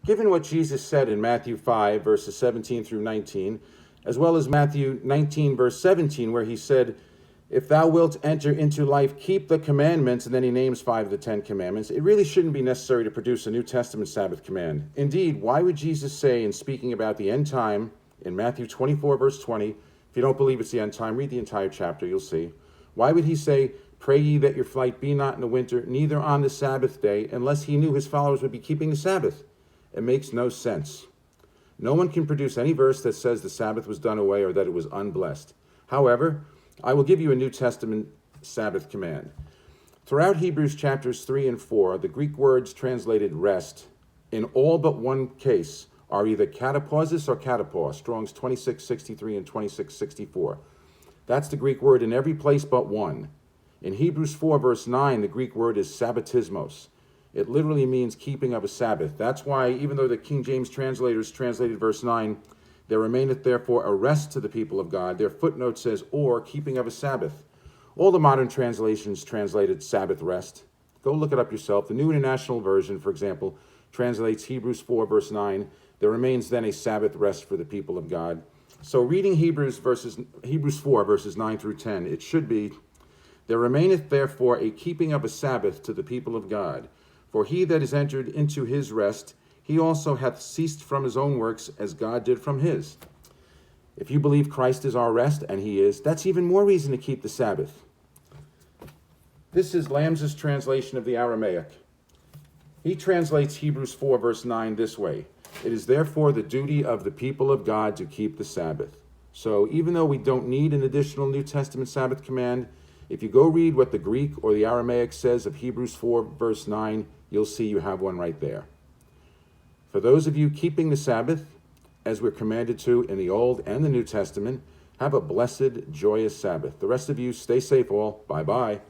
Given what Jesus said in Matthew 5, verses 17 through 19, as well as Matthew 19, verse 17, where he said, if thou wilt enter into life, keep the commandments, and then he names 5 of the 10 commandments, it really shouldn't be necessary to produce a New Testament Sabbath command. Indeed, why would Jesus say, in speaking about the end time, in Matthew 24, verse 20, if you don't believe it's the end time, read the entire chapter, you'll see. Why would he say, pray ye that your flight be not in the winter, neither on the Sabbath day, unless he knew his followers would be keeping the Sabbath? It makes no sense. No one can produce any verse that says the Sabbath was done away or that it was unblessed. However, I will give you a New Testament Sabbath command. Throughout Hebrews chapters 3 and 4, the Greek words translated rest, in all but one case, are either katapausis or katapau, Strong's 2663 and 2664. That's the Greek word in every place but one. In Hebrews 4, verse 9, the Greek word is sabbatismos. It literally means keeping of a Sabbath. That's why, even though the King James translators translated verse 9, there remaineth therefore a rest to the people of God, their footnote says, or keeping of a Sabbath. All the modern translations translated Sabbath rest. Go look it up yourself. The New International Version, for example, translates Hebrews 4, verse 9. There remains then a Sabbath rest for the people of God. So reading Hebrews 4, verses 9 through 10, it should be, there remaineth therefore a keeping of a Sabbath to the people of God. For he that is entered into his rest, he also hath ceased from his own works, as God did from his. If you believe Christ is our rest, and he is, that's even more reason to keep the Sabbath. This is Lamb's translation of the Aramaic. He translates Hebrews 4, verse 9 this way. It is therefore the duty of the people of God to keep the Sabbath. So even though we don't need an additional New Testament Sabbath command, if you go read what the Greek or the Aramaic says of Hebrews 4, verse 9, you'll see you have one right there. For those of you keeping the Sabbath, as we're commanded to in the Old and the New Testament, have a blessed, joyous Sabbath. The rest of you, stay safe all. Bye-bye.